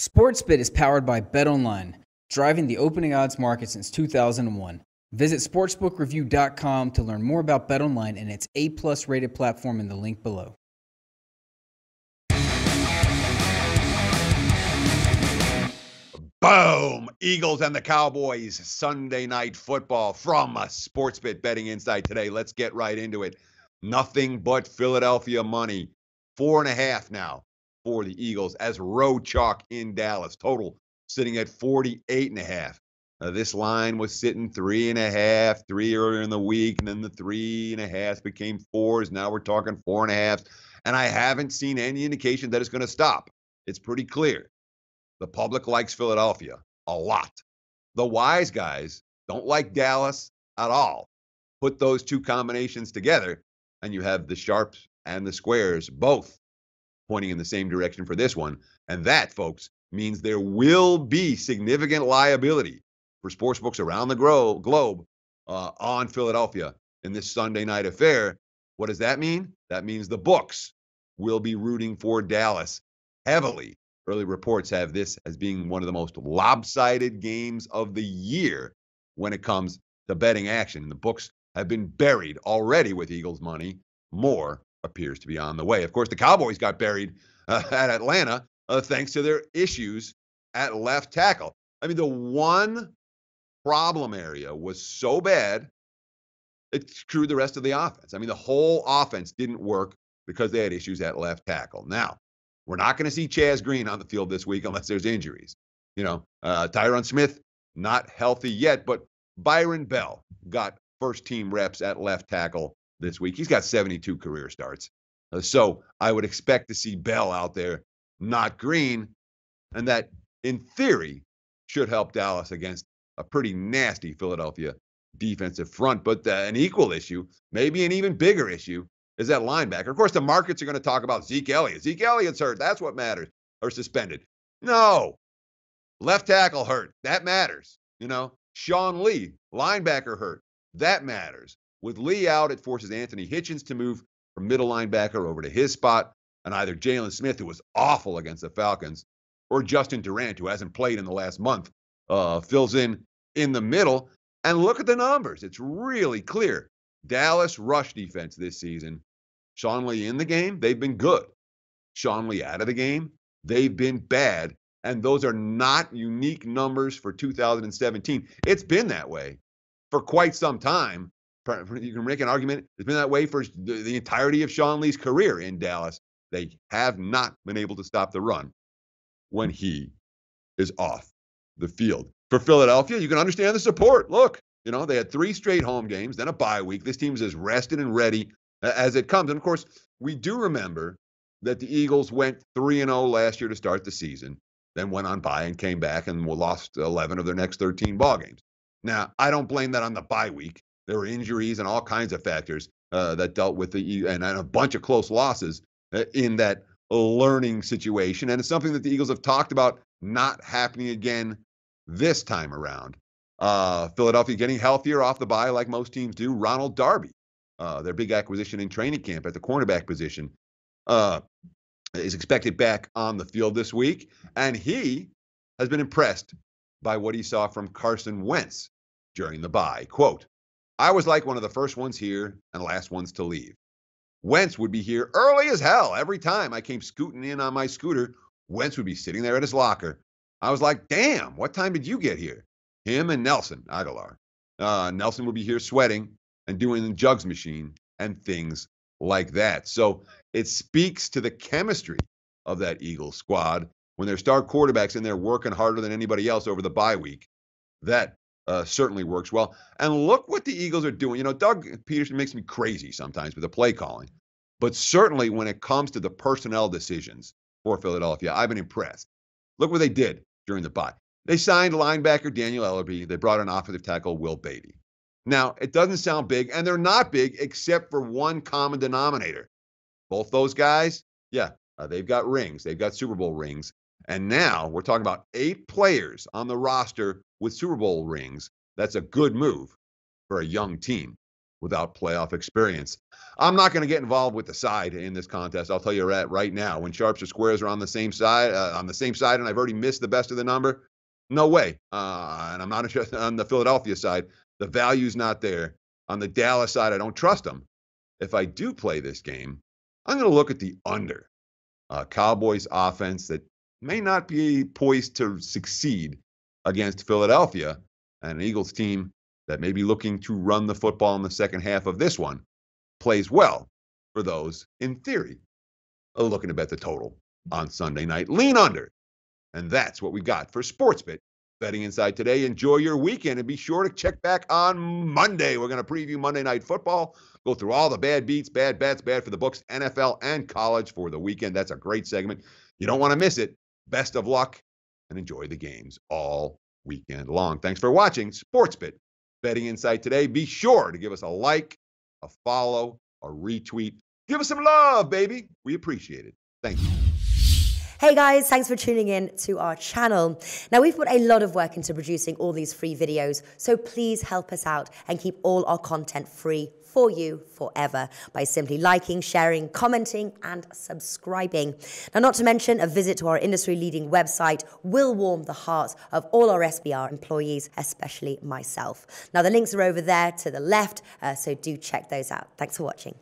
SportsBit is powered by BetOnline, driving the opening odds market since 2001. Visit sportsbookreview.com to learn more about BetOnline and its A+ rated platform in the link below. Boom! Eagles and the Cowboys, Sunday Night Football from a SportsBit Betting Insight today. Let's get right into it. Nothing but Philadelphia money. 4.5 now for the Eagles as road chalk in Dallas. Total sitting at 48.5. This line was sitting 3.5, 3 earlier in the week, and then the 3.5 became 4s. Now we're talking 4.5. And I haven't seen any indication that it's going to stop. It's pretty clear. The public likes Philadelphia a lot. The wise guys don't like Dallas at all. Put those two combinations together, and you have the sharps and the squares both pointing in the same direction for this one. And that, folks, means there will be significant liability for sportsbooks around the globe on Philadelphia in this Sunday night affair. What does that mean? That means the books will be rooting for Dallas heavily. Early reports have this as being one of the most lopsided games of the year when it comes to betting action. The books have been buried already with Eagles money. More appears to be on the way. Of course, the Cowboys got buried at Atlanta thanks to their issues at left tackle. I mean, the one problem area was so bad, it screwed the rest of the offense. I mean, the whole offense didn't work because they had issues at left tackle. Now, we're not going to see Chaz Green on the field this week unless there's injuries. Tyron Smith, not healthy yet, but Byron Bell got first-team reps at left tackle this week. He's got 72 career starts. So I would expect to see Bell out there, not Green, and that, in theory, should help Dallas against a pretty nasty Philadelphia defensive front. But an equal issue, maybe an even bigger issue, is that linebacker. Of course, the markets are going to talk about Zeke Elliott. Zeke Elliott's hurt. That's what matters. Or suspended. No. Left tackle hurt. That matters. Sean Lee, linebacker hurt. That matters. With Lee out, it forces Anthony Hitchens to move from middle linebacker over to his spot, and either Jalen Smith, who was awful against the Falcons, or Justin Durant, who hasn't played in the last month, fills in the middle. And look at the numbers. It's really clear. Dallas rush defense this season. Sean Lee in the game, they've been good. Sean Lee out of the game, they've been bad. And those are not unique numbers for 2017. It's been that way for quite some time. You can make an argument it's been that way for the entirety of Sean Lee's career in Dallas. They have not been able to stop the run when he is off the field. For Philadelphia, you can understand the support. Look, they had 3 straight home games, then a bye week. This team is as rested and ready as it comes. And, of course, we do remember that the Eagles went 3-0 last year to start the season, then went on bye and came back and lost 11 of their next 13 ball games. Now, I don't blame that on the bye week. There were injuries and all kinds of factors that dealt with and a bunch of close losses in that learning situation. And it's something that the Eagles have talked about not happening again this time around. Philadelphia getting healthier off the bye like most teams do. Ronald Darby, their big acquisition in training camp at the cornerback position, is expected back on the field this week. And he has been impressed by what he saw from Carson Wentz during the bye. Quote, "I was like one of the first ones here and last ones to leave. Wentz would be here early as hell. Every time I came scooting in on my scooter, Wentz would be sitting there at his locker. I was like, damn, what time did you get here? Him and Nelson Aguilar. Nelson would be here sweating and doing the jugs machine and things like that." So it speaks to the chemistry of that Eagles squad when their star quarterback's in there working harder than anybody else over the bye week. That certainly works well. And look what the Eagles are doing. Doug Peterson makes me crazy sometimes with the play calling. But certainly when it comes to the personnel decisions for Philadelphia, I've been impressed. Look what they did during the bye. They signed linebacker Daniel Ellerbe. They brought in offensive tackle Will Beatty. Now, it doesn't sound big, and they're not big except for one common denominator. Both those guys, they've got rings. They've got Super Bowl rings. And now we're talking about 8 players on the roster with Super Bowl rings. That's a good move for a young team. without playoff experience. I'm not going to get involved with the side in this contest. I'll tell you right now. When sharps or squares are on the same side, and I've already missed the best of the number, no way. And I'm not interested on the Philadelphia side. The value's not there. On the Dallas side, I don't trust them. If I do play this game, I'm going to look at the under. Cowboys offense that may not be poised to succeed against Philadelphia, and an Eagles team that may be looking to run the football in the second half of this one plays well for those, in theory, looking to bet the total on Sunday night. Lean under. And that's what we got for Sportsbet Betting Inside today. Enjoy your weekend and be sure to check back on Monday. We're going to preview Monday Night Football, go through all the bad beats, bad bets, bad for the books, NFL and college for the weekend. That's a great segment. You don't want to miss it. Best of luck and enjoy the games all weekend long. Thanks for watching Sportsbet Betting Inside today. Be sure to give us a like, a follow, a retweet. Give us some love, baby. We appreciate it. Thank you. Hey guys, thanks for tuning in to our channel. Now, we've put a lot of work into producing all these free videos, so please help us out and keep all our content free for you forever by simply liking, sharing, commenting, and subscribing. Now, not to mention, a visit to our industry-leading website will warm the hearts of all our SBR employees, especially myself. Now, the links are over there to the left, so do check those out. Thanks for watching.